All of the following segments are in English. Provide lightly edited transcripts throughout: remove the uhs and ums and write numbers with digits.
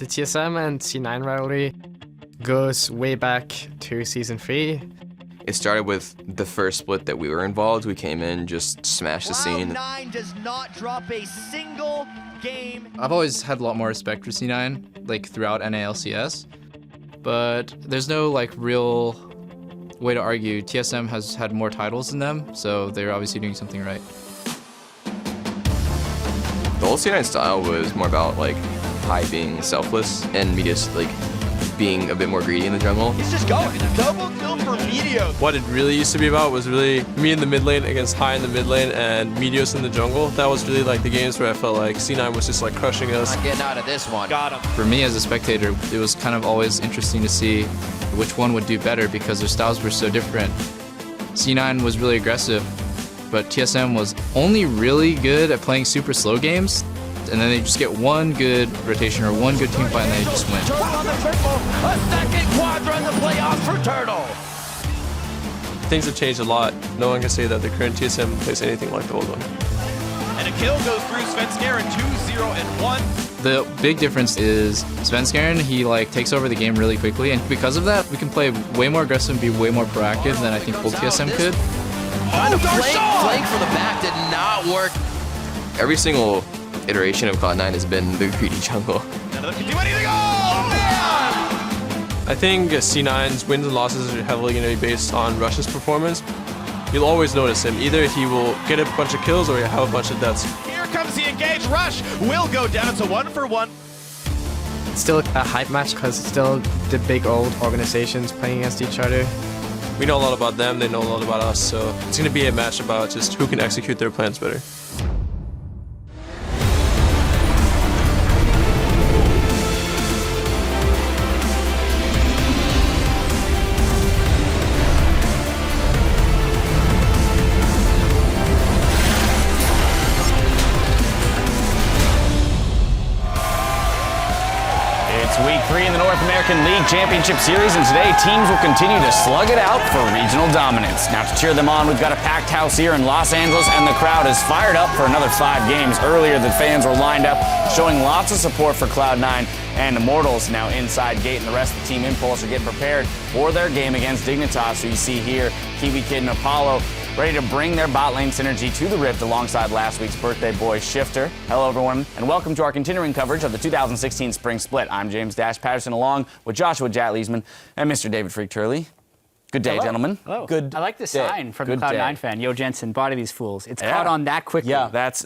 The TSM and C9 rivalry goes way back to Season 3. It started with the first split that we were involved. We came in, just smashed the scene. Cloud9 does not drop a single game. I've always had a lot more respect for C9, like throughout NA LCS, but there's no like real way to argue. TSM has had more titles than them, so they're obviously doing something right. The whole C9 style was more about like High being selfless and Medius like being a bit more greedy in the jungle. He's just going. Double kill for Medios. What it really used to be about was really me in the mid lane against High in the mid lane and Medios in the jungle. That was really like the games where I felt like C9 was just like crushing us. Not getting out of this one. Got him. For me as a spectator, it was kind of always interesting to see which one would do better because their styles were so different. C9 was really aggressive, but TSM was only really good at playing super slow games, and then they just get one good rotation or one good team fight and they just win. Turtle on the triple. A second quadra in the playoffs for Turtle. Things have changed a lot. No one can say that the current TSM plays anything like the old one. And a kill goes through Svenskeren, 2-0-1. The big difference is Svenskeren, he like takes over the game really quickly, and because of that, we can play way more aggressive and be way more proactive than I think old TSM could. Trying to flank for the back did not work. Every single iteration of Cloud9 has been the greedy jungle. None of them can do anything. Oh, man! I think C9's wins and losses are heavily going to be based on Rush's performance. You'll always notice him. Either he will get a bunch of kills or he'll have a bunch of deaths. Here comes the engaged Rush. Will go down. It's a 1-for-1. It's still a hype match because it's still the big old organizations playing against each other. We know a lot about them, they know a lot about us, so it's going to be a match about just who can execute their plans better. It's week 3 in the North American League Championship Series, and today teams will continue to slug it out for regional dominance. Now to cheer them on, we've got a packed house here in Los Angeles, and the crowd is fired up for another 5 games. Earlier, the fans were lined up, showing lots of support for Cloud9 and Immortals. Now inside Gate and the rest of the Team Impulse are getting prepared for their game against Dignitas. So you see here, Kiwi Kid and Apollo ready to bring their bot lane synergy to the Rift alongside last week's birthday boy, Shifter. Hello, everyone, and welcome to our continuing coverage of the 2016 Spring Split. I'm James Dash Patterson, along with Joshua Jatt Leesman and Mr. David Freak Turley. Good day, gentlemen. Hello. Good. I like the day. sign from Good the Cloud9 day. fan. Yo, Jensen, body these fools. It's caught on that quickly. Yeah, that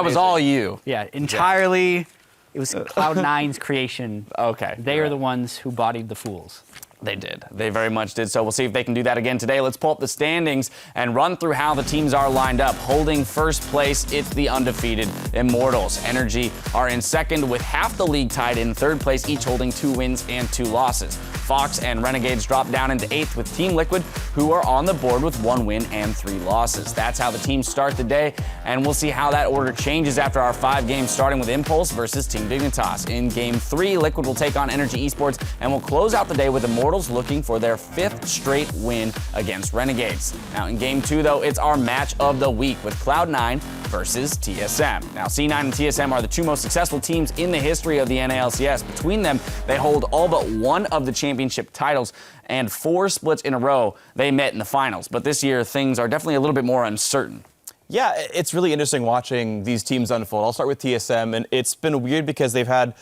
was all you. Yeah, entirely. It was Cloud9's creation. Okay. They are the ones who bodied the fools. They did. They very much did. So we'll see if they can do that again today. Let's pull up the standings and run through how the teams are lined up. Holding first place, it's the undefeated Immortals. Energy are in second with half the league tied in third place, each holding 2 wins and 2 losses. Fox and Renegades drop down into 8th with Team Liquid, who are on the board with 1 win and 3 losses. That's how the teams start the day, and we'll see how that order changes after our 5 games, starting with Impulse versus Team Dignitas. In Game 3, Liquid will take on Energy Esports, and we'll close out the day with Immortals looking for their 5th straight win against Renegades. Now in Game 2, though, it's our match of the week with Cloud9 versus TSM. Now C9 and TSM are the 2 most successful teams in the history of the NA LCS. Between them, they hold all but 1 of the championship titles, and 4 splits in a row they met in the finals. But this year, things are definitely a little bit more uncertain. Yeah, it's really interesting watching these teams unfold. I'll start with TSM, and it's been weird because they've had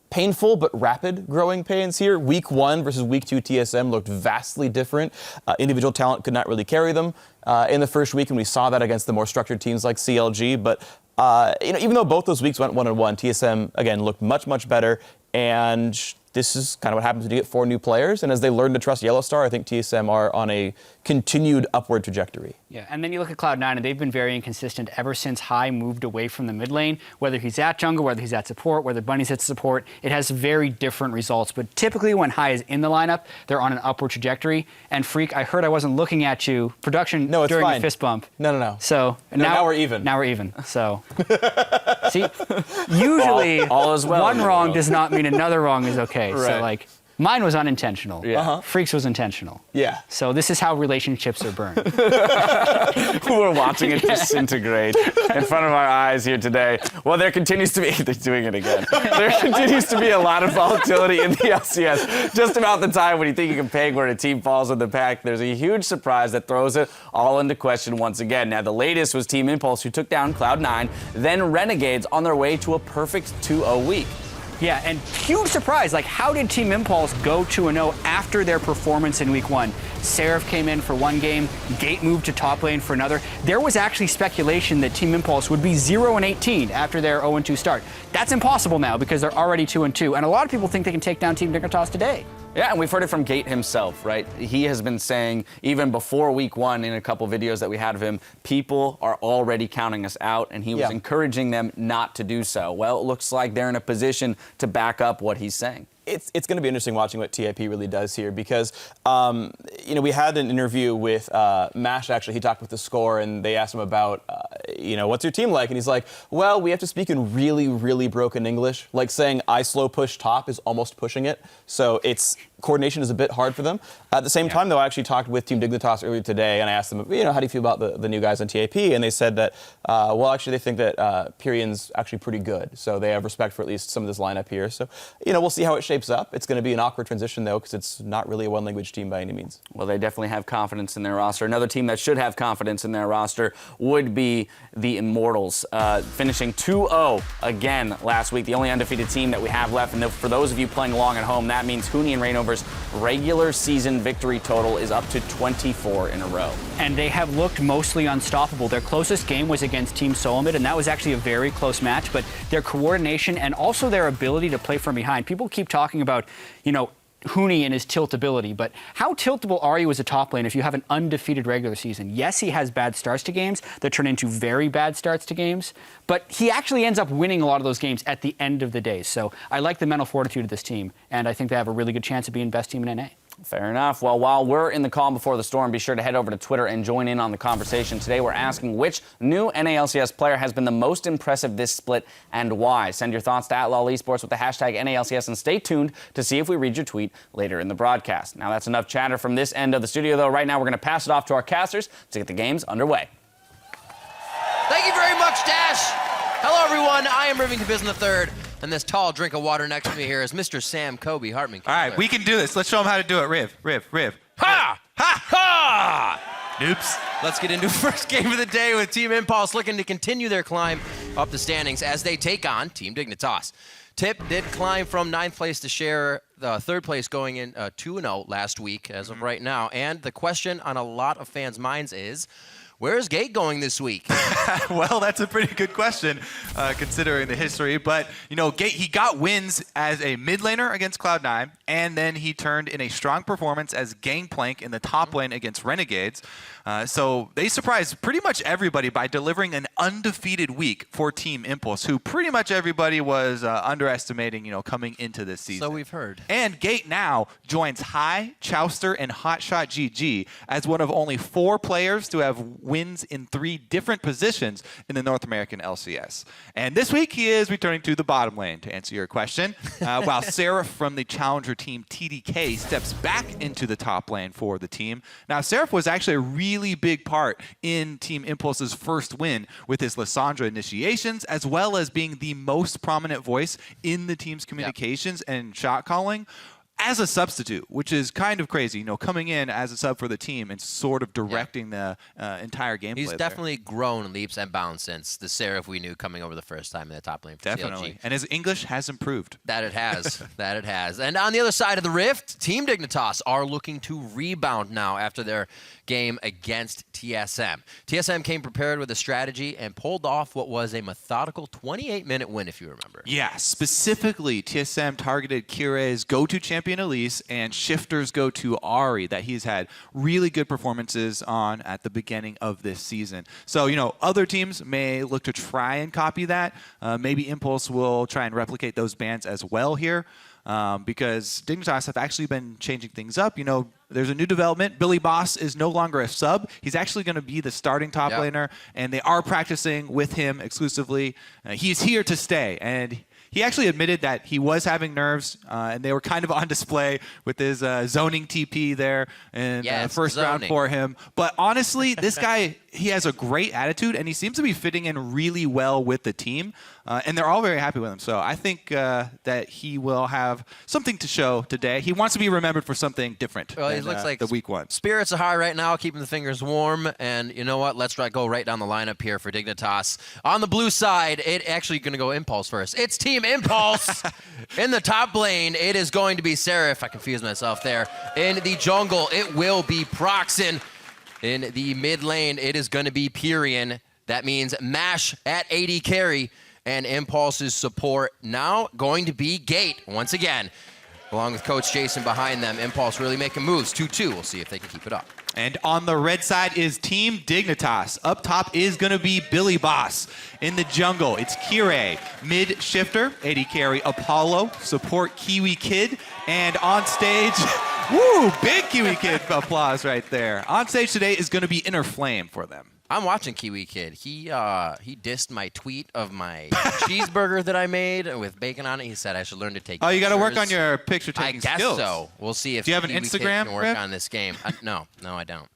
painful but rapid growing pains here. Week 1 versus Week 2 TSM looked vastly different. Individual talent could not really carry them in the first week, and we saw that against the more structured teams like CLG. But even though both those weeks went 1-1, TSM, again, looked much, much better. And this is kind of what happens when you get 4 new players. And as they learn to trust Yellowstar, I think TSM are on a continued upward trajectory. Yeah, and then you look at Cloud9, and they've been very inconsistent ever since High moved away from the mid lane. Whether he's at jungle, whether he's at support, whether Bunny's at support, it has very different results. But typically when High is in the lineup, they're on an upward trajectory. And Freak, I heard I wasn't looking at you. Production No, it's during fine. the fist bump. No. So now we're even. Now we're even. So see, usually all is well one in the wrong world. does not mean another wrong is okay. Right. So like Mine was unintentional. Yeah. Freaks was intentional. Yeah. So this is how relationships are burned. We're watching it disintegrate in front of our eyes here today. Well, there continues to be, they're doing it again. There continues to be a lot of volatility in the LCS. Just about the time when you think you can peg where a team falls in the pack, there's a huge surprise that throws it all into question once again. Now, the latest was Team Impulse, who took down Cloud9, then Renegades on their way to a perfect 2-0 week. Yeah, and huge surprise. Like, how did Team Impulse go 2-0 after their performance in week 1? Seraph came in for one game, Gate moved to top lane for another. There was actually speculation that Team Impulse would be 0-18 after their 0-2 start. That's impossible now because they're already 2-2, and a lot of people think they can take down Team Dignitas today. Yeah, and we've heard it from Gate himself, right? He has been saying, even before week 1, in a couple videos that we had of him, people are already counting us out, and he was encouraging them not to do so. Well, it looks like they're in a position to back up what he's saying. It's going to be interesting watching what TIP really does here because, we had an interview with Mash, actually. He talked with the score, and they asked him about, what's your team like? And he's like, well, we have to speak in really, really broken English. Like saying I slow push top is almost pushing it. So coordination is a bit hard for them. At the same time, though, I actually talked with Team Dignitas earlier today, and I asked them, how do you feel about the new guys on TIP? And they said that, they think that Pyrion's actually pretty good. So they have respect for at least some of this lineup here. So, we'll see how it shapes up. It's going to be an awkward transition, though, because it's not really a one-language team by any means. Well, they definitely have confidence in their roster. Another team that should have confidence in their roster would be the Immortals, finishing 2-0 again last week, the only undefeated team that we have left. And for those of you playing along at home, that means Huni and Reignover's regular season victory total is up to 24 in a row. And they have looked mostly unstoppable. Their closest game was against Team Solomid, and that was actually a very close match, but their coordination and also their ability to play from behind. People keep talking about, Huni and his tiltability, but how tiltable are you as a top lane if you have an undefeated regular season? Yes, he has bad starts to games that turn into very bad starts to games, but he actually ends up winning a lot of those games at the end of the day. So I like the mental fortitude of this team, and I think they have a really good chance of being best team in NA. Fair enough. Well, while we're in the calm before the storm, be sure to head over to Twitter and join in on the conversation. Today, we're asking which new NA LCS player has been the most impressive this split and why. Send your thoughts to @LOLEsports with the hashtag NALCS and stay tuned to see if we read your tweet later in the broadcast. Now, that's enough chatter from this end of the studio, though. Right now, we're going to pass it off to our casters to get the games underway. Thank you very much, Dash. Hello, everyone. I am Rivington Bisson III. And this tall drink of water next to me here is Mr. Sam Kobe Hartman. All right, we can do this. Let's show them how to do it. Riv. Ha! Ha! Ha! Oops. Let's get into first game of the day with Team Impulse looking to continue their climb up the standings as they take on Team Dignitas. Tip did climb from 9th place to share the 3rd place going in 2-0 last week as of right now. And the question on a lot of fans' minds is, where's Gate going this week? Well, that's a pretty good question, considering the history. But, Gate, he got wins as a mid laner against Cloud9, and then he turned in a strong performance as Gangplank in the top lane against Renegades. So they surprised pretty much everybody by delivering an undefeated week for Team Impulse, who pretty much everybody was underestimating, coming into this season. So we've heard. And Gate now joins High, Chowster, and Hotshot GG as one of only 4 players to have wins in 3 different positions in the North American LCS. And this week, he is returning to the bottom lane, to answer your question, while Seraph from the challenger team TDK steps back into the top lane for the team. Now, Seraph was actually a really big part in Team Impulse's first win with his Lissandra initiations, as well as being the most prominent voice in the team's communications and shot calling as a substitute, which is kind of crazy, coming in as a sub for the team and sort of directing the entire gameplay. He's definitely grown leaps and bounds since the Seraph we knew coming over the first time in the top lane for Definitely. CLG. And his English has improved. That it has. That it has. And on the other side of the rift, Team Dignitas are looking to rebound now after their game against TSM. TSM came prepared with a strategy and pulled off what was a methodical 28-minute win, if you remember. Yeah, specifically, TSM targeted Kire's go-to champion Elise and Shifter's go-to Ari that he's had really good performances on at the beginning of this season. So, other teams may look to try and copy that. Maybe Impulse will try and replicate those bans as well here. Because Dignitas have actually been changing things up. There's a new development. Billy Boss is no longer a sub. He's actually going to be the starting top laner, and they are practicing with him exclusively. He's here to stay, and he actually admitted that he was having nerves, and they were kind of on display with his zoning TP there in first round for him. But honestly, this guy, he has a great attitude, and he seems to be fitting in really well with the team, and they're all very happy with him. So I think that he will have something to show today. He wants to be remembered for something different Well, than, he looks like the week one. Spirits are high right now, keeping the fingers warm. And you know what? Let's go right down the lineup here for Dignitas. On the blue side, it actually going to go Impulse first. It's Team Impulse. In the top lane, it is going to be Seraph. I confused myself there. In the jungle, it will be Proxen. In the mid lane, it is going to be Pyrian. That means Mash at AD carry. And Impulse's support now going to be Gate once again. Along with Coach Jason behind them. Impulse really making moves. 2-2. We'll see if they can keep it up. And on the red side is Team Dignitas. Up top is going to be Billy Boss. In the jungle, it's Kire. Mid shifter, AD carry Apollo. Support Kiwi Kid. And on stage, woo, big Kiwi Kid applause right there. On stage today is going to be Inner Flame for them. I'm watching Kiwi Kid. He dissed my tweet of my cheeseburger that I made with bacon on it. He said I should learn to take Oh, you got to work pictures. on your picture taking skills. I guess so. We'll see if Do you have an Kiwi Kid Instagram, can work Rip? on this game. No, I don't.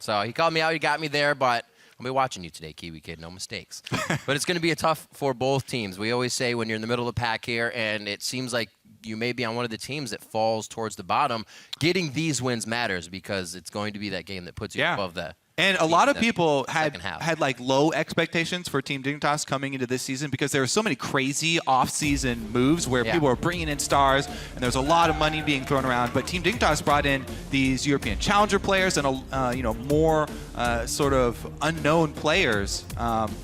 So he called me out. He got me there, but I'll be watching you today, Kiwi Kid. No mistakes. But it's going to be a tough for both teams. We always say when you're in the middle of the pack here, and it seems like you may be on one of the teams that falls towards the bottom, getting these wins matters because it's going to be that game that puts you above the. And a lot of people had half. like low expectations for Team Dignitas coming into this season because there were so many crazy off-season moves where people were bringing in stars and there's a lot of money being thrown around. But Team Dignitas brought in these European Challenger players and more sort of unknown players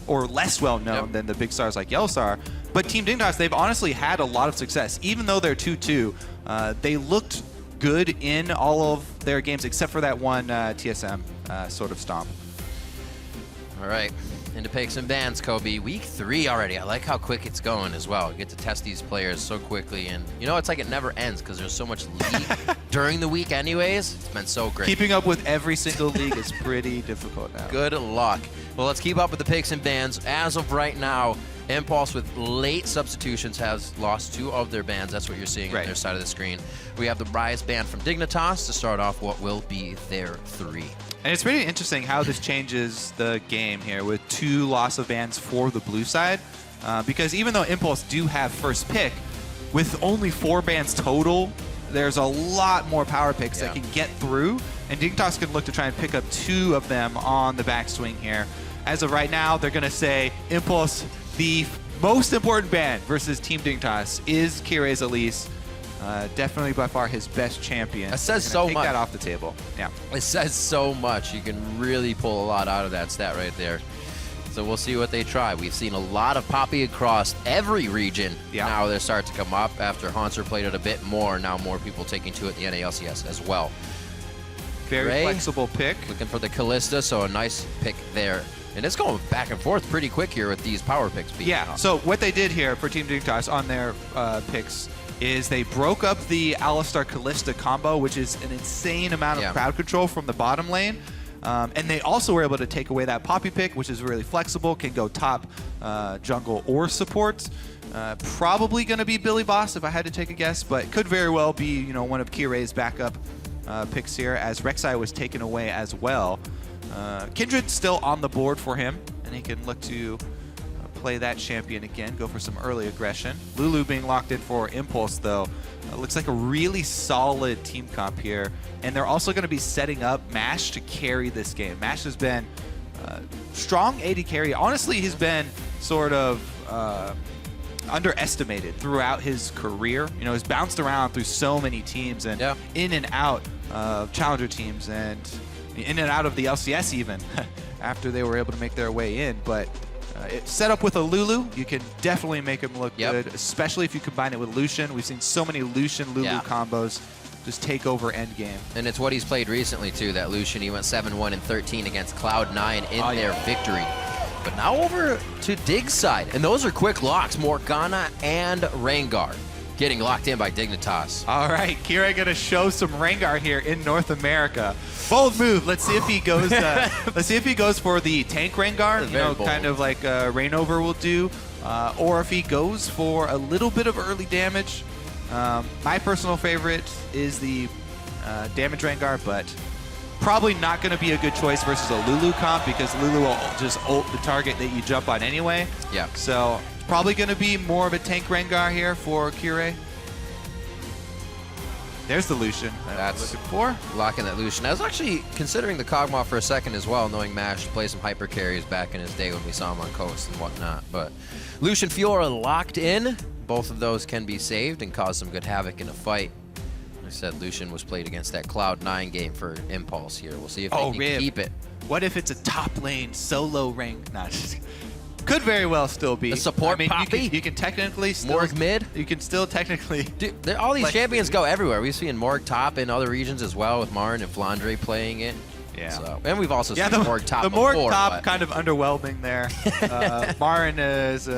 or less well-known than the big stars like Yellowstar. But Team Dignitas, they've honestly had a lot of success. Even though they're 2-2, they looked good in all of their games except for that one TSM sort of stomp. All right, into picks and bans, Kobe. Week 3 already. I like how quick it's going as well. You get to test these players so quickly, and it's like it never ends because there's so much league during the week anyways. It's been so great. Keeping up with every single league is pretty difficult now. Good luck. Well, let's keep up with the picks and bans. As of right now, Impulse with late substitutions has lost 2 of their bans. That's what you're seeing on their side of the screen. We have the Rise ban from Dignitas to start off what will be their 3. And it's pretty interesting how this changes the game here with 2 loss of bans for the blue side. Because even though Impulse do have first pick, with only 4 bans total, there's a lot more power picks that can get through. And Dignitas can look to try and pick up 2 of them on the backswing here. As of right now, they're going to say Impulse, the most important ban versus Team Dignitas is Kire's Elise. Definitely by far his best champion. That says so much. Take that off the table. Yeah. It says so much. You can really pull a lot out of that stat right there. So we'll see what they try. We've seen a lot of Poppy across every region. Now they're starting to come up after Haunter played it a bit more. Now more people taking to it in the NA LCS as well. Very flexible pick. Looking for the Callista, so a nice pick there. And it's going back and forth pretty quick here with these power picks being up. So what they did here for Team Dignitas on their picks is they broke up the Alistar Callista combo, which is an insane amount of crowd control from the bottom lane. And they also were able to take away that Poppy pick, which is really flexible, can go top, jungle, or support. Probably going to be Billy Boss if I had to take a guess, but could very well be one of Kire's backup picks here, as Rek'Sai was taken away as well. Kindred's still on the board for him, and he can look to play that champion again, go for some early aggression. Lulu being locked in for Impulse, though. Looks like a really solid team comp here. And they're also going to be setting up Mash to carry this game. Mash has been strong AD carry. Honestly, he's been sort of underestimated throughout his career. He's bounced around through so many teams and in and out of challenger teams and in and out of the LCS even after they were able to make their way in. But set up with a Lulu, you can definitely make him look good, especially if you combine it with Lucian. We've seen so many Lucian-Lulu combos just take over endgame. And it's what he's played recently, too, that Lucian. He went 7-1 and 13 against Cloud9 in their victory. But now over to Dig's side. And those are quick locks. Morgana and Rengar getting locked in by Dignitas. All right, Kira going to show some Rengar here in North America. Bold move. Let's see if he goes. Let's see if he goes for the tank Rengar. Kind of like Rainover will do, or if he goes for a little bit of early damage. My personal favorite is the damage Rengar, but probably not going to be a good choice versus a Lulu comp because Lulu will just ult the target that you jump on anyway. Yeah. So it's probably going to be more of a tank Rengar here for Kure. There's the Lucian That's looking for. Locking that Lucian. I was actually considering the Kog'Maw for a second as well, knowing Mash play some hyper carries back in his day when we saw him on Coast and whatnot. But Lucian Fiora locked in. Both of those can be saved and cause some good havoc in a fight. I said Lucian was played against that Cloud9 game for Impulse here. We'll see if they can keep it. What if it's a top lane solo rank? Nah, could very well still be. The support I mean, Poppy? you can technically still. Morg mid? You can still technically. Dude, all these champions go everywhere. We've seen Morg top in other regions as well with Marn and Flandre playing it. Yeah. So, and we've also seen the Morg top The Morg before, top but kind of underwhelming there. Marin is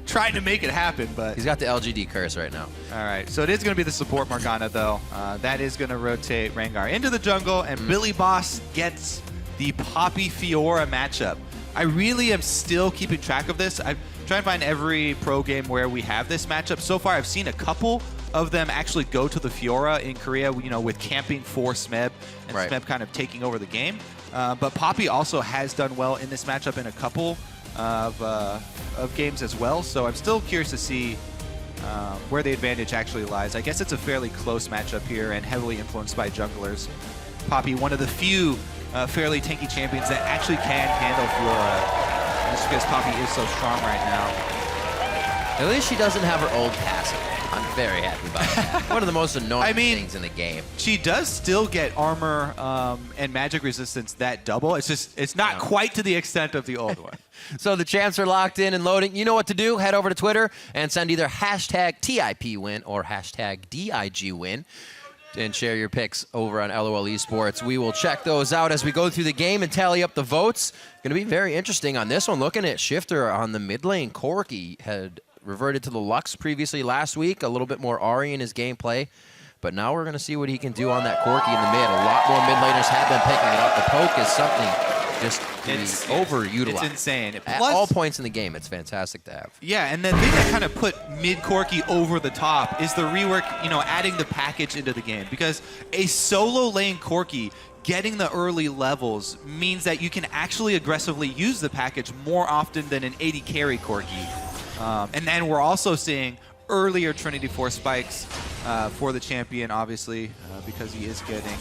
trying to make it happen, but. he's got the LGD curse right now. All right, so it is going to be the support Morgana, though. That is going to rotate Rengar into the jungle, and Billy Boss gets the Poppy Fiora matchup. I really am still keeping track of this. I'm trying to find every pro game where we have this matchup. So far, I've seen a couple of them actually go to the Fiora in Korea, you know, with camping for Smeb, and Smeb kind of taking over the game. But Poppy also has done well in this matchup in a couple of games as well. So I'm still curious to see where the advantage actually lies. I guess it's a fairly close matchup here and heavily influenced by junglers. Poppy, one of the few fairly tanky champions that actually can handle Fiora, just because Poppy is so strong right now. At least she doesn't have her old passive. I'm very happy about that. One of the most annoying things in the game. She does still get armor and magic resistance that double. It's just, it's not quite to the extent of the old one. So the champs are locked in and loading. You know what to do. Head over to Twitter and send either hashtag TIPWin or hashtag DIGWin and share your picks over on LOL Esports. We will check those out as we go through the game and tally up the votes. Going to be very interesting on this one. Looking at Shifter on the mid lane. Corki had reverted to the Lux previously last week. A little bit more Ahri in his gameplay. But now we're going to see what he can do on that Corki in the mid. A lot more mid laners have been picking it up. The poke is something just overutilized. It's insane. At Plus, all points in the game, it's fantastic to have. Yeah, and the thing that kind of put mid Corki over the top is the rework, you know, adding the package into the game. Because a solo lane Corki getting the early levels means that you can actually aggressively use the package more often than an 80 carry Corki. And then we're also seeing earlier Trinity Force spikes for the champion, obviously, because he is getting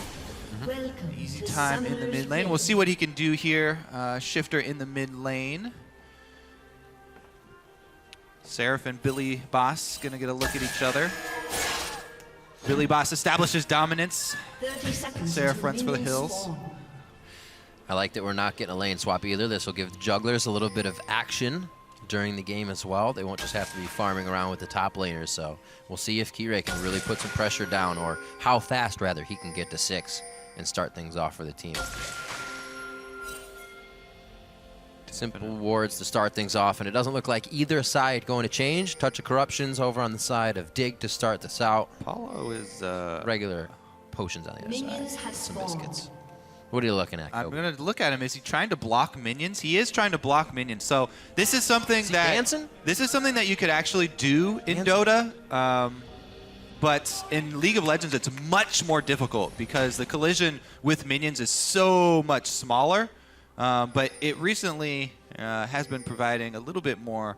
easy time in the mid lane. We'll see what he can do here. Shifter in the mid lane. Seraph and Billy Boss going to get a look at each other. Billy Boss establishes dominance. Seraph runs for the hills. I like that we're not getting a lane swap either. This will give jugglers a little bit of action during the game as well. They won't just have to be farming around with the top laners. So we'll see if Kire can really put some pressure down, or how fast, rather, he can get to 6 and start things off for the team. Simple wards to start things off, and it doesn't look like either side going to change. Touch of Corruptions over on the side of Dig to start this out. Apollo is regular potions on the other side. Some biscuits. What are you looking at, Kobe? I'm going to look at him. Is he trying to block minions? He is trying to block minions. So this is something this is something that you could actually do in Dota. But in League of Legends, it's much more difficult because the collision with minions is so much smaller. But it recently has been providing a little bit more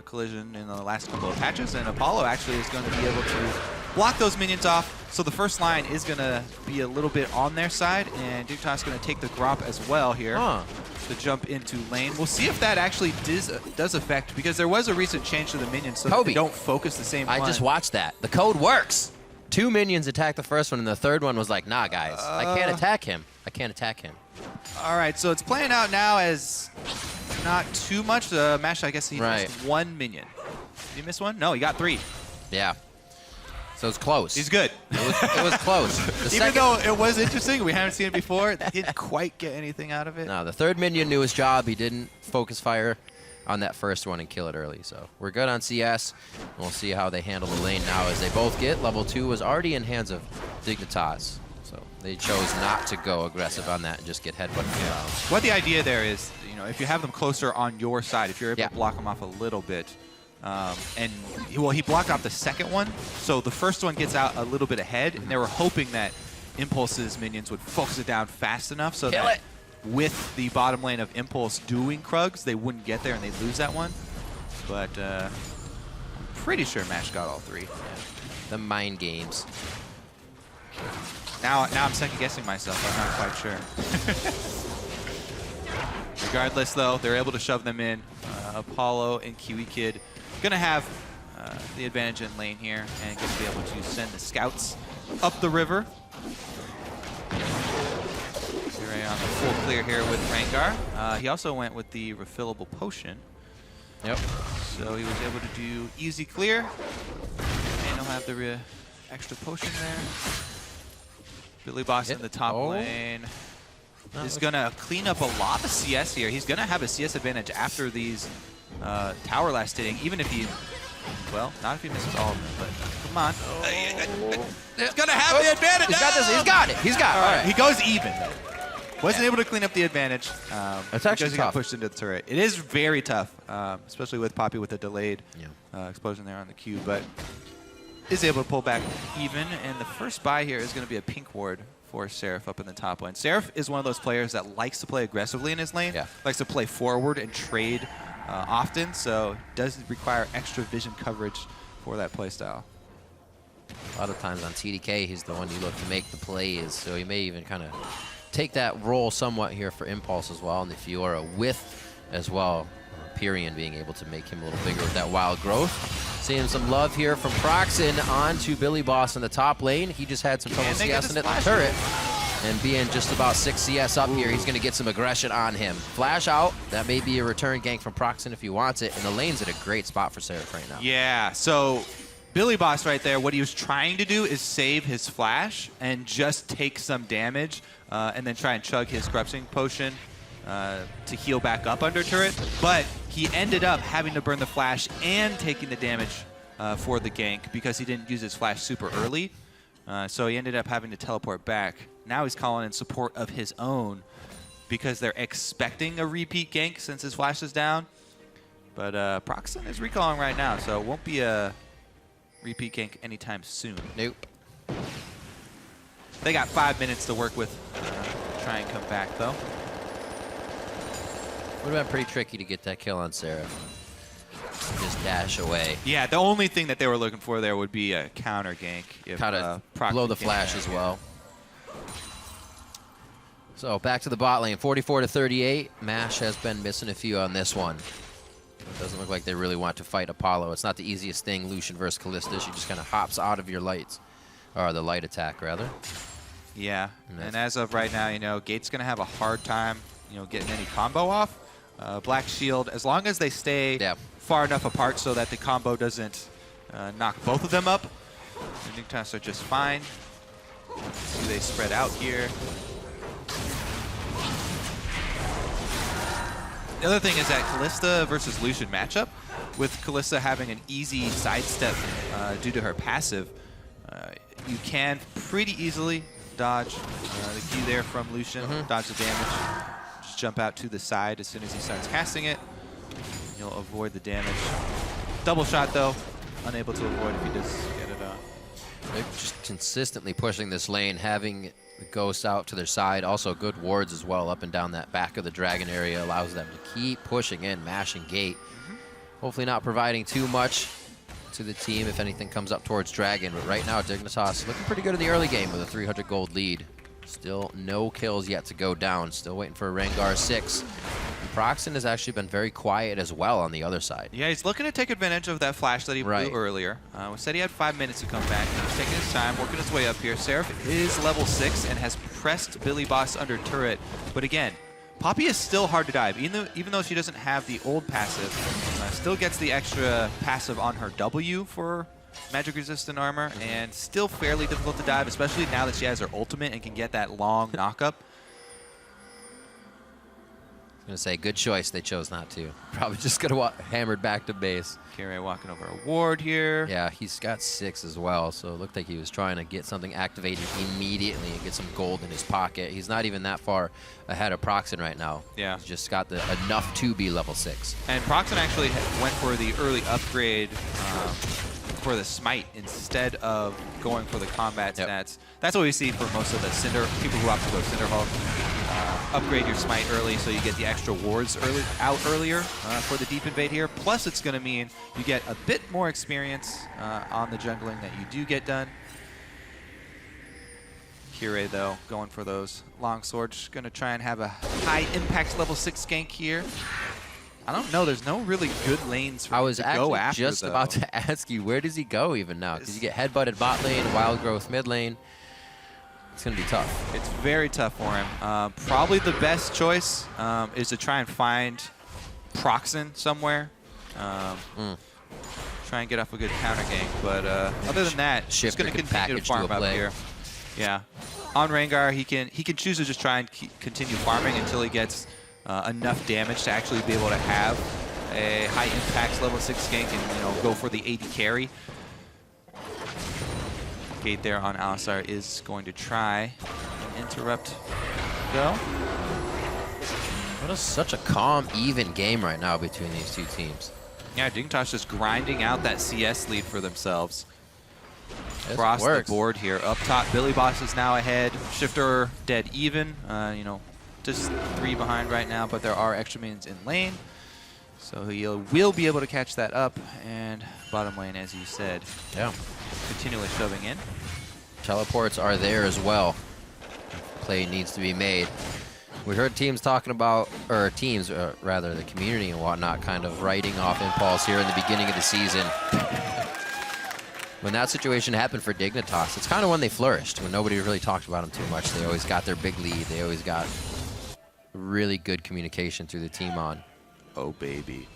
collision in the last couple of patches, and Apollo actually is going to be able to block those minions off. So the first line is going to be a little bit on their side, and Dignitas is going to take the Grop as well here to jump into lane. We'll see if that actually does affect, because there was a recent change to the minions so that they don't focus the same I just watched that. The code works. 2 minions attacked the first one, and the third one was like, nah, guys, I can't attack him. I can't attack him. All right, so it's playing out now as not too much. Mash, I guess he missed 1 minion. Did he miss 1? No, he got 3. Yeah. So it's close. He's good. It was close. Even though it was interesting, we haven't seen it before, didn't quite get anything out of it. No, the third minion knew his job. He didn't focus fire on that first one and kill it early. So we're good on CS. We'll see how they handle the lane now as they both get. Level 2 was already in hands of Dignitas. So they chose not to go aggressive on that and just get headbutted around. What the idea there is, you if you have them closer on your side, if you're able to block them off a little bit, and he blocked out the second one, so the first one gets out a little bit ahead, and they were hoping that Impulse's minions would focus it down fast enough so that with the bottom lane of Impulse doing Krugs, they wouldn't get there and they'd lose that one. But I'm pretty sure Mash got all three. The mind games. Now I'm second guessing myself. I'm not quite sure. Regardless, though, they're able to shove them in. Apollo and Kiwi Kid gonna have the advantage in lane here and gonna be able to send the scouts up the river. Zero on the full clear here with Rengar. He also went with the refillable potion. Yep. So he was able to do easy clear. And he'll have the extra potion there. Billy Boss in the top lane is going to clean up a lot of CS here. He's going to have a CS advantage after these tower last hitting, even if he, well, not if he misses all of them, but come on. He's going to have the advantage. He's got this. He's got it. He's got it. All right. He goes even, though. Wasn't able to clean up the advantage That's actually because he got pushed into the turret. It is very tough, especially with Poppy with a delayed explosion there on the Q, but is able to pull back even. And the first buy here is going to be a pink ward for Seraph up in the top lane. Seraph is one of those players that likes to play aggressively in his lane, likes to play forward and trade often, so does require extra vision coverage for that playstyle. A lot of times on TDK, he's the one you look to make the plays, so he may even kind of take that role somewhat here for Impulse as well, and the Fiora with as well. Pyrian being able to make him a little bigger with that wild growth. Seeing some love here from Proxen onto Billy Boss in the top lane. He just had some trouble CSing at the turret. And being just about 6 CS up here, he's going to get some aggression on him. Flash out. That may be a return gank from Proxen if he wants it. And the lane's at a great spot for Seraph right now. Yeah, so Billy Boss right there, what he was trying to do is save his flash and just take some damage and then try and chug his corrupting potion to heal back up under turret. But he ended up having to burn the flash and taking the damage for the gank because he didn't use his flash super early. So he ended up having to teleport back. Now he's calling in support of his own because they're expecting a repeat gank since his flash is down. But Proxen is recalling right now, so it won't be a repeat gank anytime soon. Nope. They got 5 minutes to work with. Try and come back, though. Would have been pretty tricky to get that kill on Seraph. Just dash away. Yeah, the only thing that they were looking for there would be a counter gank. Kind of blow the flash as well. So back to the bot lane, 44-38. Mash has been missing a few on this one. It doesn't look like they really want to fight Apollo. It's not the easiest thing, Lucian versus Kalista. She just kind of hops out of your lights, or the light attack, rather. Yeah, and as of right now, Gate's going to have a hard time, getting any combo off. Black Shield, as long as they stay far enough apart so that the combo doesn't knock both of them up, the Dignitas are just fine. See, they spread out here. The other thing is that Kalista versus Lucian matchup, with Kalista having an easy sidestep due to her passive, you can pretty easily dodge the Q there from Lucian, dodge the damage, just jump out to the side as soon as he starts casting it. You'll avoid the damage. Double shot though, unable to avoid if he does get it on. They're just consistently pushing this lane, having the Ghost out to their side. Also good wards as well up and down that back of the Dragon area allows them to keep pushing in, mashing Gate. Hopefully not providing too much to the team if anything comes up towards Dragon. But right now, Dignitas looking pretty good in the early game with a 300 gold lead. Still no kills yet to go down. Still waiting for a Rengar 6. And Proxen has actually been very quiet as well on the other side. Yeah, he's looking to take advantage of that flash that he blew earlier. We said he had 5 minutes to come back. He's taking his time, working his way up here. Seraph is level 6 and has pressed Billy Boss under turret. But again, Poppy is still hard to dive. Even though she doesn't have the old passive, still gets the extra passive on her W for magic resistant armor, and still fairly difficult to dive, especially now that she has her ultimate and can get that long knockup. Gonna say good choice. They chose not to. Probably just gonna hammered back to base. Kire walking over a ward here. Yeah, he's got 6 as well, so it looked like he was trying to get something activated immediately and get some gold in his pocket. He's not even that far ahead of Proxen right now. Yeah. He's just got enough to be level 6. And Proxen actually went for the early upgrade for the smite instead of going for the combat stats. That's what we see for most of the Cinder people who opt to go Cinder Hulk. Upgrade your smite early so you get the extra wards earlier for the deep invade here. Plus, it's going to mean you get a bit more experience on the jungling that you do get done. Kire, though, going for those long swords. Going to try and have a high impact level 6 gank here. I don't know. There's no really good lanes for him to go after, just about to ask you, where does he go even now? Because you get headbutted bot lane, wild growth mid lane. It's going to be tough. It's very tough for him. Probably the best choice is to try and find Proxen somewhere. Try and get off a good counter gank. But other than that, he's going to continue to farm up here. Yeah. On Rengar, he can choose to just try and continue farming until he gets enough damage to actually be able to have a high impact level 6 gank and go for the AD carry. Gate there on Alistar is going to try and interrupt though. What is such a calm, even game right now between these two teams. Yeah, Dignitas just grinding out that CS lead for themselves. Across the board here. Up top, Billy Boss is now ahead. Shifter dead even. Just 3 behind right now, but there are extra minions in lane. So he will be able to catch that up. And bottom lane, as you said, continually shoving in. Teleports are there as well. Play needs to be made. We heard teams talking about, or teams, rather, the community and whatnot, kind of writing off Impulse here in the beginning of the season. When that situation happened for Dignitas, it's kind of when they flourished, when nobody really talked about them too much. They always got their big lead. They always got really good communication through the team on. Oh, baby.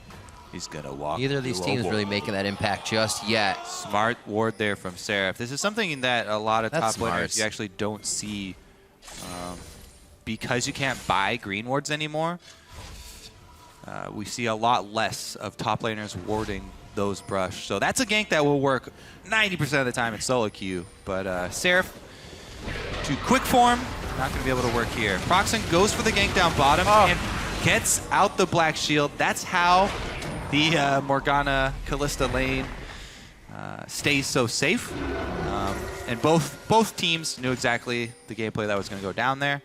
He's going to walk. Neither of these teams really making that impact just yet. Smart ward there from Seraph. This is something that a lot of top laners you actually don't see because you can't buy green wards anymore. We see a lot less of top laners warding those brush. So that's a gank that will work 90% of the time in solo queue. But Seraph, to quick form, not going to be able to work here. Proxen goes for the gank down bottom and gets out the black shield. That's how the Morgana Kalista lane stays so safe. And both teams knew exactly the gameplay that was going to go down there.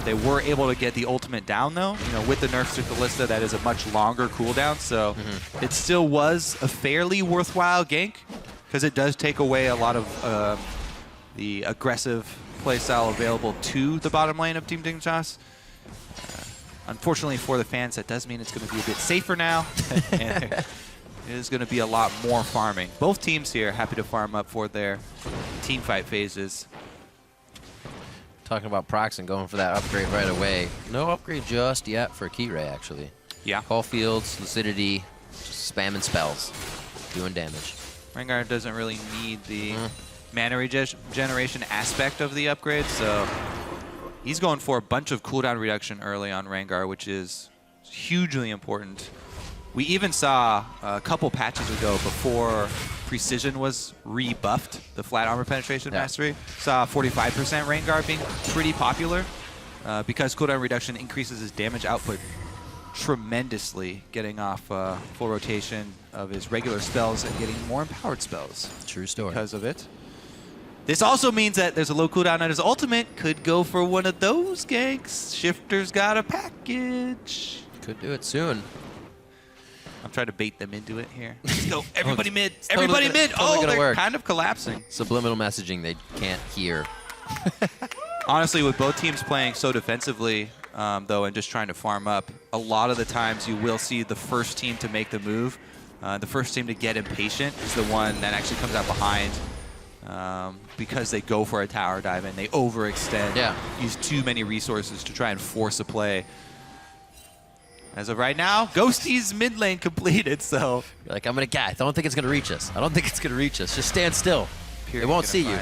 They were able to get the ultimate down, though. With the nerfs to Kalista, that is a much longer cooldown. So it still was a fairly worthwhile gank because it does take away a lot of the aggressive playstyle available to the bottom lane of Team Dignitas. Unfortunately for the fans, that does mean it's going to be a bit safer now. And it is going to be a lot more farming. Both teams here happy to farm up for their team fight phases. Talking about Proxen going for that upgrade right away. No upgrade just yet for Kire, actually. Yeah. Call fields, lucidity, just spamming spells, doing damage. Rengar doesn't really need the mana regeneration aspect of the upgrade, so he's going for a bunch of cooldown reduction early on Rengar, which is hugely important. We even saw a couple patches ago before Precision was rebuffed, the flat armor penetration mastery. Saw 45% Rengar being pretty popular because cooldown reduction increases his damage output tremendously, getting off full rotation of his regular spells and getting more empowered spells. True story. Because of it. This also means that there's a low cooldown on his ultimate. Could go for one of those ganks. Shifter's got a package. Could do it soon. I'm trying to bait them into it here. Let's go. Everybody mid. Everybody mid. Totally They're work. kind of collapsing. Subliminal messaging they can't hear. Honestly, with both teams playing so defensively, though, and just trying to farm up, a lot of the times you will see the first team to make the move. The first team to get impatient is the one that actually comes out behind because they go for a tower dive and they overextend, use too many resources to try and force a play. As of right now, Ghosty's mid lane completed, so... You're like, I don't think it's going to reach us. I don't think it's going to reach us. Just stand still. It won't see you.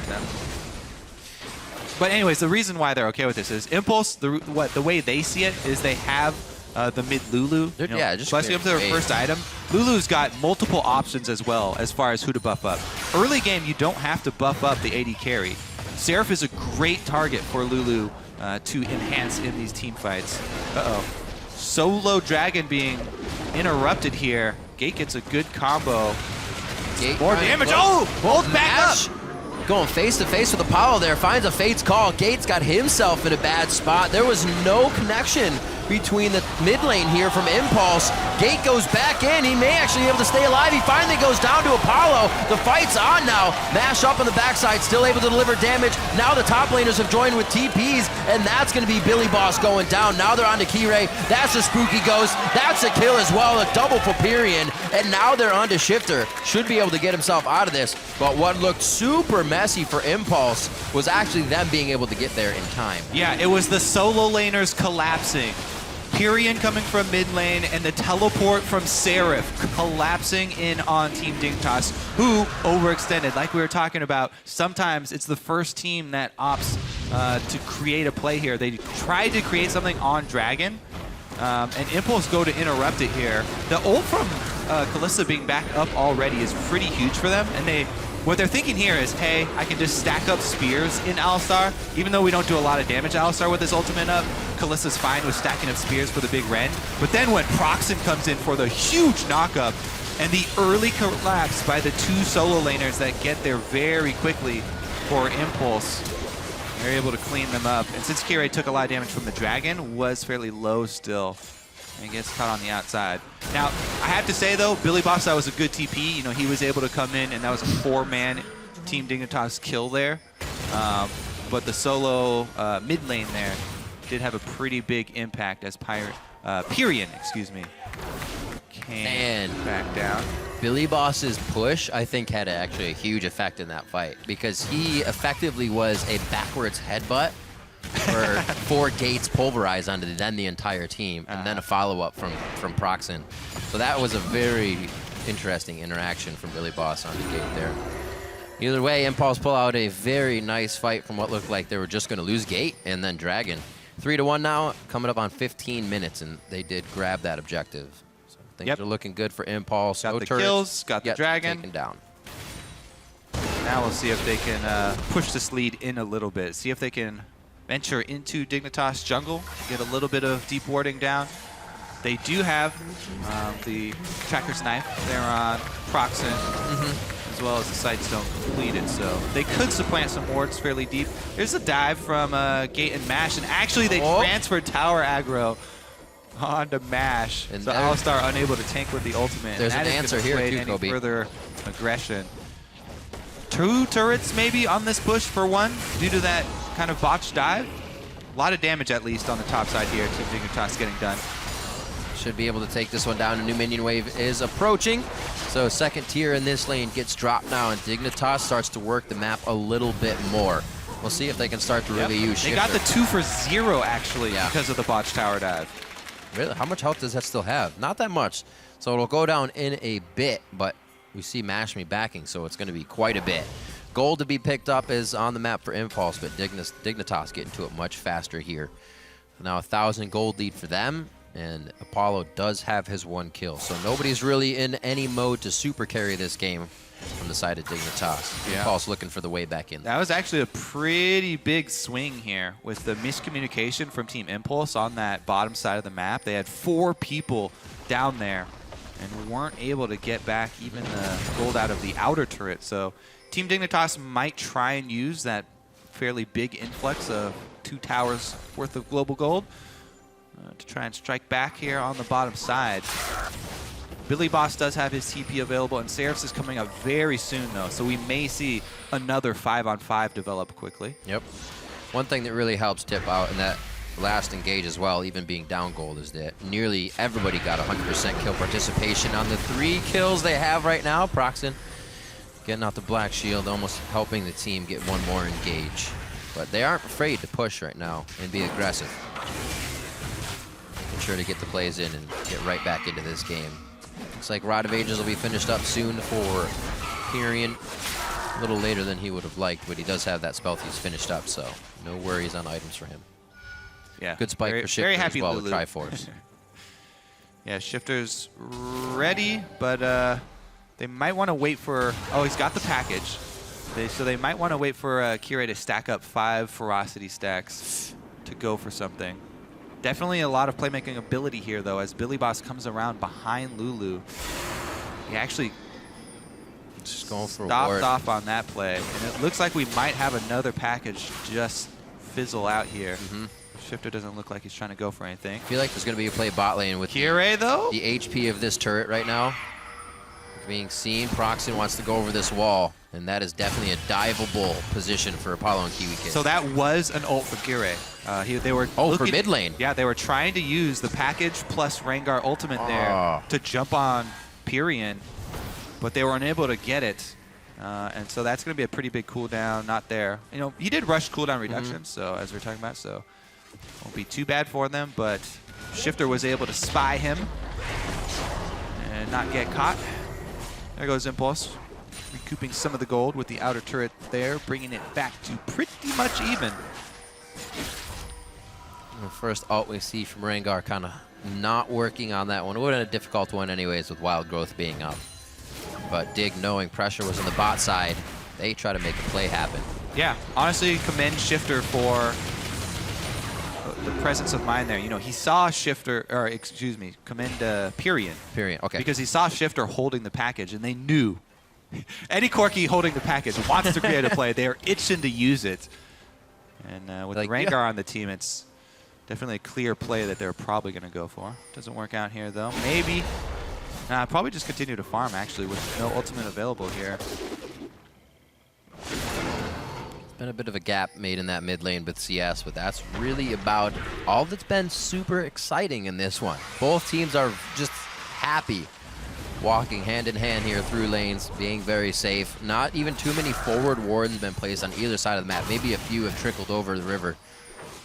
But anyways, the reason why they're okay with this is Impulse, the way they see it is they have the mid Lulu. Yeah, just especially up to their clear first item. Lulu's got multiple options as well as far as who to buff up. Early game, you don't have to buff up the AD carry. Seraph is a great target for Lulu to enhance in these team fights. Uh-oh. Solo Dragon being interrupted here. Gate gets a good combo. Gate More damage. Oh! Hold back up! Going face to face with Apollo there, finds a Fate's Call. Gate's got himself in a bad spot. There was no connection between the mid lane here from Impulse. Gate goes back in. He may actually be able to stay alive. He finally goes down to Apollo. The fight's on now. Mash up on the backside, still able to deliver damage. Now the top laners have joined with TPs, and that's going to be Billy Boss going down. Now they're on to Kirei. That's a spooky ghost. That's a kill as well, a double for Pyrian. And now they're on to Shifter. Should be able to get himself out of this. But what looked super messy for Impulse was actually them being able to get there in time. Yeah, it was the solo laners collapsing. Pyrian coming from mid lane, and the teleport from Seraph collapsing in on Team Dignitas, who overextended. Like we were talking about, sometimes it's the first team that opts to create a play here. They tried to create something on Dragon, and Impulse go to interrupt it here. The ult from Kalista being back up already is pretty huge for them, and what they're thinking here is, hey, I can just stack up spears in Alistar. Even though we don't do a lot of damage to Alistar with his ultimate up, Kalista's fine with stacking up spears for the big Ren. But then when Proxen comes in for the huge knockup and the early collapse by the two solo laners that get there very quickly for Impulse, they're able to clean them up. And since Kirei took a lot of damage from the Dragon, was fairly low still, and gets caught on the outside. Now, I have to say though, Billy Boss, that was a good TP. You know, he was able to come in, and that was a 4-man Team Dignitas kill there. But the solo mid lane there did have a pretty big impact as Pyrian, excuse me, came back down. Billy Boss's push, I think, had actually a huge effect in that fight because he effectively was a backwards headbutt for Gates pulverize onto then the entire team, and then a follow-up from Proxen. So that was a very interesting interaction from Billy Boss onto Gate there. Either way, Impulse pull out a very nice fight from what looked like they were just going to lose Gate and then Dragon. 3-1 now, coming up on 15 minutes, and they did grab that objective. So things are looking good for Impulse. Got no the turrets, kills, got the Dragon. Taken down. Now we'll see if they can push this lead in a little bit. See if they can venture into Dignitas jungle, get a little bit of deep warding down. They do have the Tracker's Knife there on Proxen, as well as the Sightstone completed, so they could supplant some wards fairly deep. There's a dive from Gate and Mash, and actually they transferred tower aggro onto Mash, and so Alistar unable to tank with the ultimate. There's an answer here too, any Kobe. further aggression. 2 turrets maybe on this push for 1 due to that kind of botched dive. A lot of damage at least on the top side here. Team Dignitas getting done. Should be able to take this one down. A new minion wave is approaching. So second tier in this lane gets dropped now, and Dignitas starts to work the map a little bit more. We'll see if they can start to really use Shifter. They got the 2 for 0 actually because of the botched tower dive. Really? How much health does that still have? Not that much. So it'll go down in a bit, but we see Mash Me backing, so it's going to be quite a bit. Gold to be picked up is on the map for Impulse, but Dignitas getting to it much faster here. Now 1,000 gold lead for them, and Apollo does have his 1 kill. So nobody's really in any mode to super carry this game from the side of Dignitas. Impulse looking for the way back in. That was actually a pretty big swing here with the miscommunication from Team Impulse on that bottom side of the map. They had 4 people down there and weren't able to get back even the gold out of the outer turret. So Team Dignitas might try and use that fairly big influx of 2 towers worth of global gold to try and strike back here on the bottom side. Billy Boss does have his TP available, and Seraphs is coming up very soon, though, so we may see another 5-on-5 develop quickly. Yep. One thing that really helps Tip out in that last engage as well, even being down gold, is that nearly everybody got 100% kill participation on the 3 kills they have right now. Proxen getting out the black shield, almost helping the team get 1 more engage. But they aren't afraid to push right now and be aggressive. Making sure to get the plays in and get right back into this game. Looks like Rod of Ages will be finished up soon for Pyrian. A little later than he would have liked, but he does have that Spellthief's finished up, so no worries on items for him. Yeah. Good spike for Shifter very happy as well Lulu. with Triforce. Yeah, Shifter's ready, but they might want to wait for... Oh, he's got the package. So they might want to wait for Kirei to stack up 5 Ferocity stacks to go for something. Definitely a lot of playmaking ability here, though, as Billy Boss comes around behind Lulu. He actually Just going for stopped ward. off on that play. And it looks like we might have another package just fizzle out here. Shifter doesn't look like he's trying to go for anything. I feel like there's going to be a play bot lane with Kirei, though? the HP of this turret right now. Being seen, Proxen wants to go over this wall, and that is definitely a diveable position for Apollo and Kiwi Kid. So that was an ult for Kirei. They were for looking- mid lane. Yeah, they were trying to use the package plus Rengar ultimate there to jump on Pyrian, but they were unable to get it. And so that's going to be a pretty big cooldown. Not there. You know, he did rush cooldown reduction, so as we are talking about, so won't be too bad for them. But Shifter was able to spy him and not get caught. There goes Impulse, recouping some of the gold with the outer turret there, bringing it back to pretty much even. The first ult we see from Rengar kind of not working on that one. It would have been a difficult one anyways with Wild Growth being up. But Dig, knowing pressure was on the bot side, they try to make a play happen. Yeah, honestly, commend Shifter for the presence of mind there. You know, he saw Shifter, or excuse me, commend Pyrian. Pyrian, okay. Because he saw Shifter holding the package, and they knew any Corki holding the package wants to create a play. They are itching to use it. And with Like, Rengar on the team, it's definitely a clear play that they're probably going to go for. Doesn't work out here, though. Maybe. Nah, probably just continue to farm, actually, with no ultimate available here. Been a bit of a gap made in that mid lane with CS, but that's really about all that's been super exciting in this one. Both teams are just happy walking hand in hand here through lanes, being very safe. Not even too many forward wards have been placed on either side of the map. Maybe a few have trickled over the river,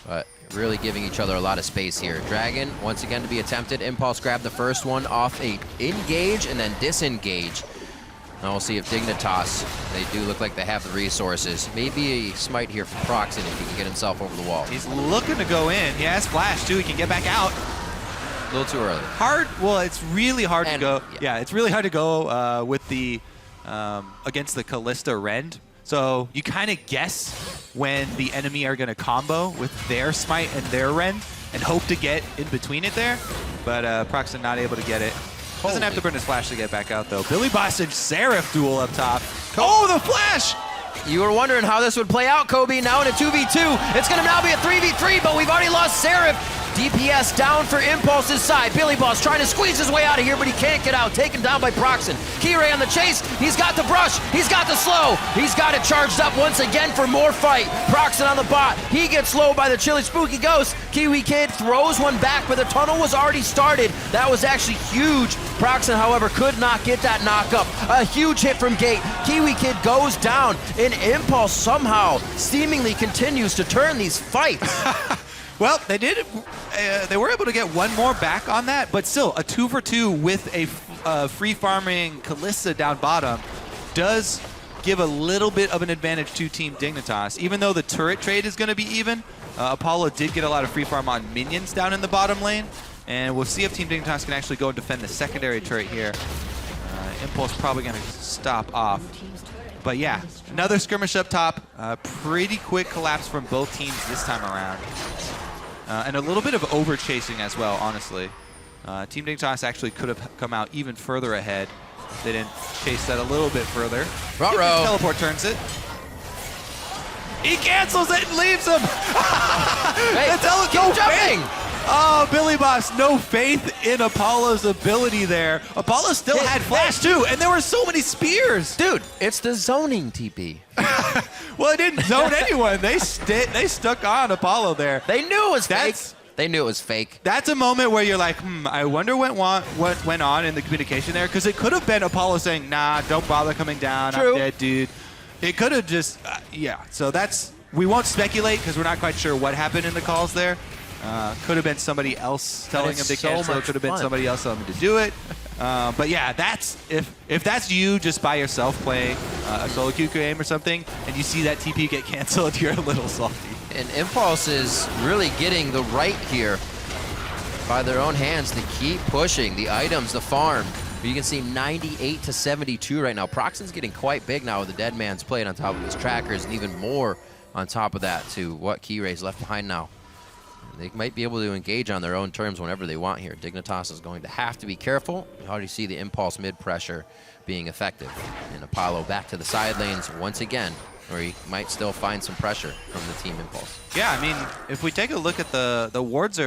but really giving each other a lot of space here. Dragon, once again to be attempted. Impulse grabbed the first one off a engage and then disengage. Now we'll see if Dignitas, they do look like they have the resources. Maybe a smite here from Proxen if he can get himself over the wall. He's looking to go in. He has flash, too. He can get back out. A little too early. Hard. Well, it's really hard to And- go. yeah. Yeah, it's really hard to go with the against the Callista Rend. So you kind of guess when the enemy are going to combo with their smite and their Rend and hope to get in between it there. But Proxen not able to get it. Doesn't have to burn his flash to get back out, though. Billy Boss and Seraph duel up top. Oh, the flash! You were wondering how this would play out, Kobe. Now in a 2v2. It's going to now be a 3v3, but we've already lost Seraph. DPS down for Impulse's side. Billy Boss trying to squeeze his way out of here, but he can't get out. Taken down by Proxen. Kirei on the chase. He's got the brush. He's got the slow. He's got it charged up once again for more fight. Proxen on the bot. He gets slowed by the Chilly Spooky Ghost. Kiwi Kid throws one back, but the tunnel was already started. That was actually huge. Proxen, however, could not get that knock up. A huge hit from Gate. Kiwi Kid goes down, and Impulse somehow seemingly continues to turn these fights. Well, they did. They were able to get one more back on that, but still, a 2-for-2 with a free farming Callista down bottom does give a little bit of an advantage to Team Dignitas. Even though the turret trade is going to be even, Apollo did get a lot of free farm on minions down in the bottom lane, and we'll see if Team Dignitas can actually go and defend the secondary turret here. Impulse probably going to stop off. But yeah, another skirmish up top. Pretty quick collapse from both teams this time around. And a little bit of over-chasing as well, honestly. Team Dignitas actually could have come out even further ahead. They didn't chase that a little bit further. Ruh-roh. Teleport turns it. He cancels it and leaves him! Hey, Keep keep jumping! Oh, Billy Boss, no faith in Apollo's ability there. Apollo still had flash too, and there were so many spears. Dude, it's the zoning TP. Well, it didn't zone anyone. They stuck on Apollo there. They knew it was That's- fake. They knew it was fake. That's a moment where you're like, I wonder what went on in the communication there, because it could have been Apollo saying, nah, don't bother coming down. True. I'm dead, dude. It could have just, yeah. So we won't speculate because we're not quite sure what happened in the calls there. Could have been somebody else telling him to so cancel. much Could have been fun. somebody else telling him to do it. But yeah, that's if that's you just by yourself playing a solo queue game or something, and you see that TP get canceled, you're a little salty. And Impulse is really getting the right here. by their own hands to keep pushing the items, the farm. You can see 98 to 72 right now. Proxen's getting quite big now with the Dead Man's Plate on top of his trackers, and even more on top of that to what Kiray's left behind now. They might be able to engage on their own terms whenever they want here. Dignitas is going to have to be careful. You already see the Impulse mid pressure being effective. And Apollo back to the side lanes once again, where he might still find some pressure from the Team Impulse. Yeah, I mean, if we take a look at the wards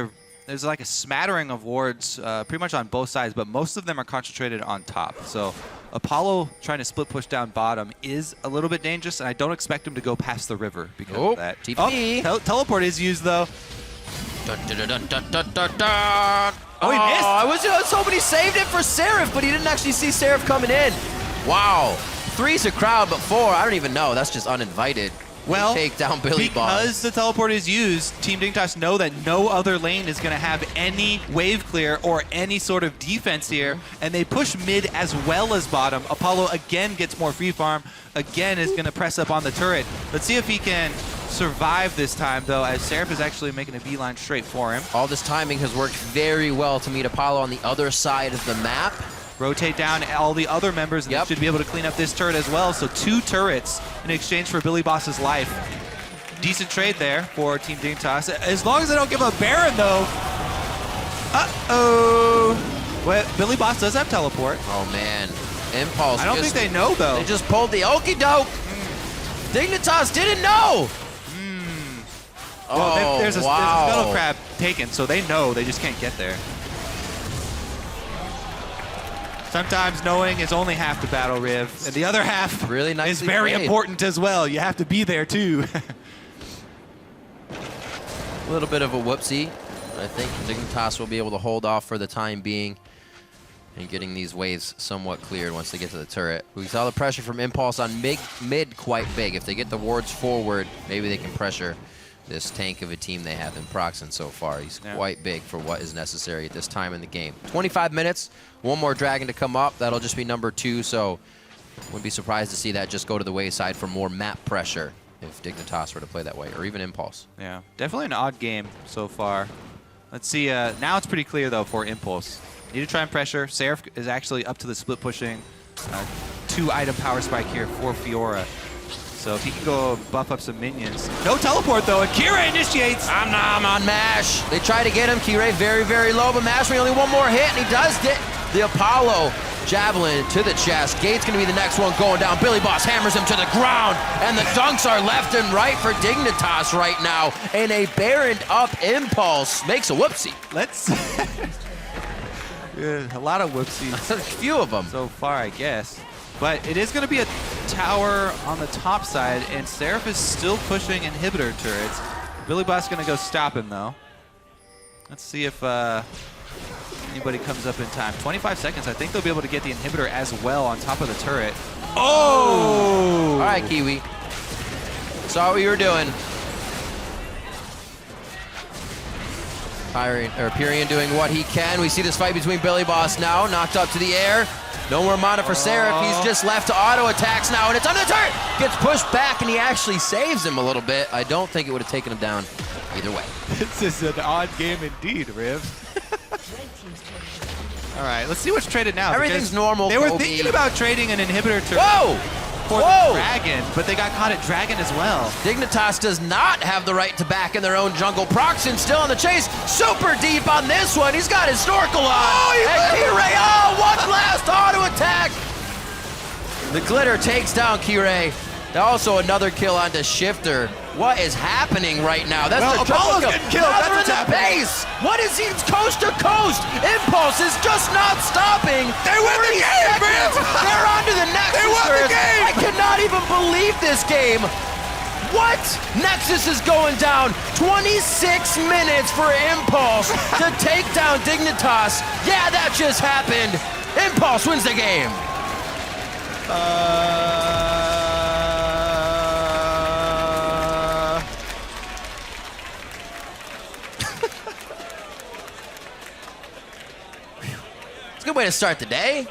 there's like a smattering of wards pretty much on both sides, but most of them are concentrated on top. So Apollo trying to split push down bottom is a little bit dangerous, and I don't expect him to go past the river because of that. TP. Teleport is used, though. Dun, dun, dun, dun, dun, dun, dun. Oh, he missed. I was hoping he saved it for Seraph, but he didn't actually see Seraph coming in. Wow. 3's a crowd, but 4, I don't even know. That's just uninvited. Well, take down Billy Boss. Because the teleport is used, Team Dignitas know that no other lane is going to have any wave clear or any sort of defense here, and they push mid as well as bottom. Apollo again gets more free farm, again is going to press up on the turret. Let's see if he can survive this time, though, as Seraph is actually making a beeline straight for him. All this timing has worked very well to meet Apollo on the other side of the map. Rotate down all the other members, and they should be able to clean up this turret as well. So 2 turrets in exchange for Billy Boss's life. Decent trade there for Team Dignitas. As long as they don't give up Baron, though. Uh-oh. Well, Billy Boss does have teleport. Oh, man. Impulse. I don't think they know, though. They just pulled the okie doke. Dignitas didn't know. Well, there's a wow. Scuttle Crab taken, so they know. They just can't get there. Sometimes knowing is only half the battle, Riv, and the other half really is very important as well. You have to be there, too. A little bit of a whoopsie. I think Dignitas will be able to hold off for the time being and getting these waves somewhat cleared once they get to the turret. We saw the pressure from Impulse on mid quite big. If they get the wards forward, maybe they can pressure this tank of a team they have in Proxen so far. He's quite big for what is necessary at this time in the game. 25 minutes, one more Dragon to come up. That'll just be number 2, so wouldn't be surprised to see that just go to the wayside for more map pressure if Dignitas were to play that way, or even Impulse. Yeah, definitely an odd game so far. Let's see, now it's pretty clear, though, for Impulse. Need to try and pressure. Seraph is actually up to the split pushing. 2-item power spike here for Fiora. So if he can go buff up some minions. No teleport, though, and Kiray initiates. Nom on Mash. They try to get him. Kiray very, very low, but Mash only one more hit, and he does get the Apollo Javelin to the chest. Gate's going to be the next one going down. Billy Boss hammers him to the ground, and the dunks are left and right for Dignitas right now. And a Baroned up Impulse makes a whoopsie. Let's... a lot of whoopsies. A few of them. So far, I guess. But it is going to be a tower on the top side, and Seraph is still pushing inhibitor turrets. Billy Boss going to go stop him, though. Let's see if anybody comes up in time. 25 seconds. I think they'll be able to get the inhibitor as well on top of the turret. Oh! All right, Kiwi. Saw what you were doing. Pyrian doing what he can. We see this fight between Billy Boss now. Knocked up to the air. No more mana for Seraph. He's just left to auto attacks now, and it's under the turret. Gets pushed back, and he actually saves him a little bit. I don't think it would have taken him down either way. This is an odd game indeed, Riv. All right, let's see what's traded now. Everything's normal, They were Kobe. thinking about trading an inhibitor turret. Whoa! For the Dragon, but they got caught at Dragon as well. Dignitas does not have the right to back in their own jungle. Proxen still on the chase. Super deep on this one. He's got his snorkel on. And Kiray, one last auto attack. The glitter takes down Kiray. Also another kill onto Shifter. What is happening right now? That's the Apollo's triple kill. getting killed. Now they're in That's the what's base. What is he? It's coast to coast. Impulse is just not stopping. They win the game, man. They're on to the Nexus. They won the game. I cannot even believe this game. What? Nexus is going down. 26 minutes for Impulse to take down Dignitas. Yeah, that just happened. Impulse wins the game. It's a good way to start the day.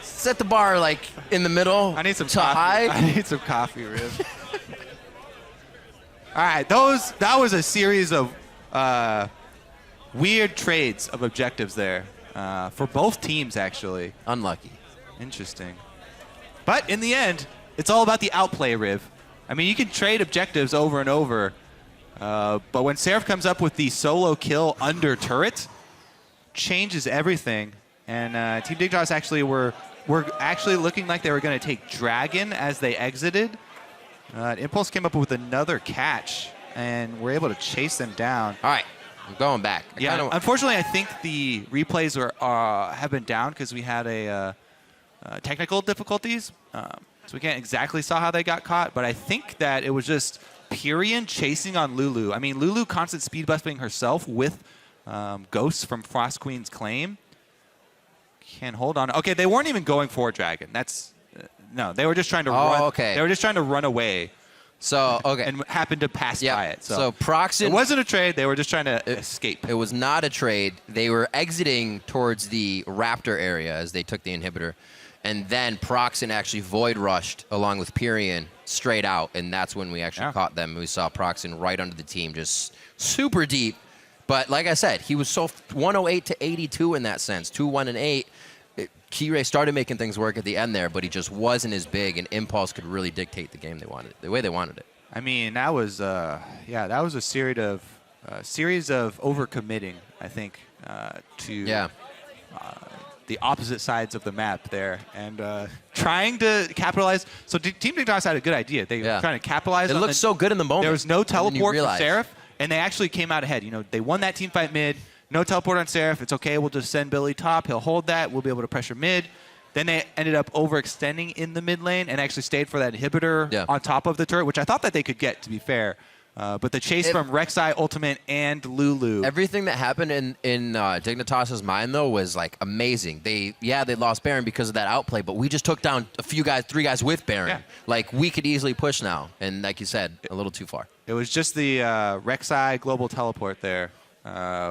Set the bar like in the middle. I need some to coffee. hide. I need some coffee, Riv. All right, that was a series of weird trades of objectives there for both teams, actually. Unlucky. Interesting. But in the end, it's all about the outplay, Riv. I mean, you can trade objectives over and over, but when Seraph comes up with the solo kill under turret, changes everything. And Team Dignitas actually were actually looking like they were going to take Dragon as they exited. Impulse came up with another catch, and were able to chase them down. All right, I'm going back. Unfortunately, I think the replays have been down because we had a technical difficulties. So we can't exactly saw how they got caught, but I think that it was just Pyrian chasing on Lulu. I mean, Lulu constant speed busting herself with Ghosts from Frost Queen's claim. Can't hold on. Okay, they weren't even going for Dragon. That's no, they were just trying to run. Okay. They were just trying to run away. So, okay. And happened to pass by it. So Proxen... It wasn't a trade. They were just trying to escape. It was not a trade. They were exiting towards the Raptor area as they took the inhibitor. And then Proxen actually void rushed along with Pyrian straight out. And that's when we actually caught them. We saw Proxen right under the team, just super deep. But like I said, he was so 108 to 82 in that sense. 2-1 and 8. Keyray started making things work at the end there, but he just wasn't as big, and Impulse could really dictate the game they wanted, the way they wanted it. I mean, that was that was a series of overcommitting, I think, to the opposite sides of the map there, and trying to capitalize. So Team Dignitas had a good idea. They were trying to capitalize. It looked so good in the moment. There was no teleport for Seraph, and they actually came out ahead. You know, they won that team fight mid. No teleport on Seraph. It's okay. We'll just send Billy top. He'll hold that. We'll be able to pressure mid. Then they ended up overextending in the mid lane and actually stayed for that inhibitor on top of the turret, which I thought that they could get, to be fair. But the chase from Rek'Sai, Ultimate, and Lulu. Everything that happened in Dignitas' mind, though, was like amazing. They lost Baron because of that outplay, but we just took down three guys with Baron. Yeah. Like, we could easily push now. And like you said, a little too far. It was just the Rek'Sai global teleport there.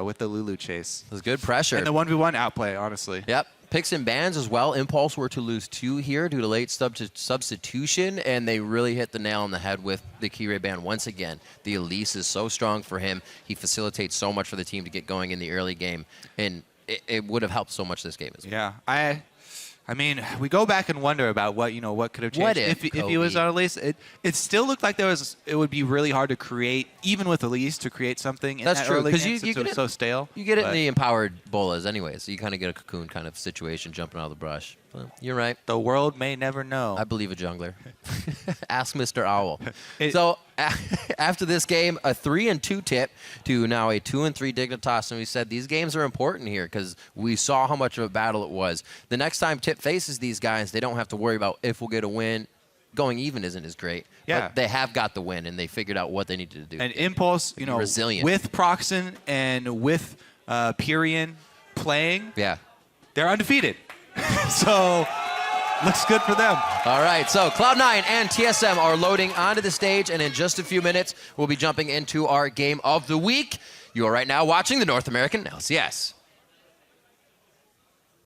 With the Lulu chase. It was good pressure. And the 1v1 outplay, honestly. Yep. Picks and bans as well. Impulse were to lose 2 here due to late substitution, and they really hit the nail on the head with the Keyray ban once again. The Elise is so strong for him. He facilitates so much for the team to get going in the early game, and it would have helped so much this game as well. Yeah. I mean, we go back and wonder about what could have changed. What if he was on Elise. It still looked like it would be really hard to create, even with Elise, to create something in that early game since it was so stale. You get it in the empowered bolas anyway, so you kind of get a cocoon kind of situation jumping out of the brush. Well, you're right. The world may never know. I believe a jungler. Ask Mr. Owl. So after this game, a 3-2 tip to now a 2-3 Dignitas, and we said these games are important here because we saw how much of a battle it was. The next time Tip faces these guys, they don't have to worry about if we'll get a win. Going even isn't as great. Yeah. But they have got the win, and they figured out what they needed to do. And Impulse, resilient. with Proxen and with Pyrian playing, they're undefeated. So, looks good for them. All right, so Cloud9 and TSM are loading onto the stage, and in just a few minutes, we'll be jumping into our game of the week. You are right now watching the North American LCS.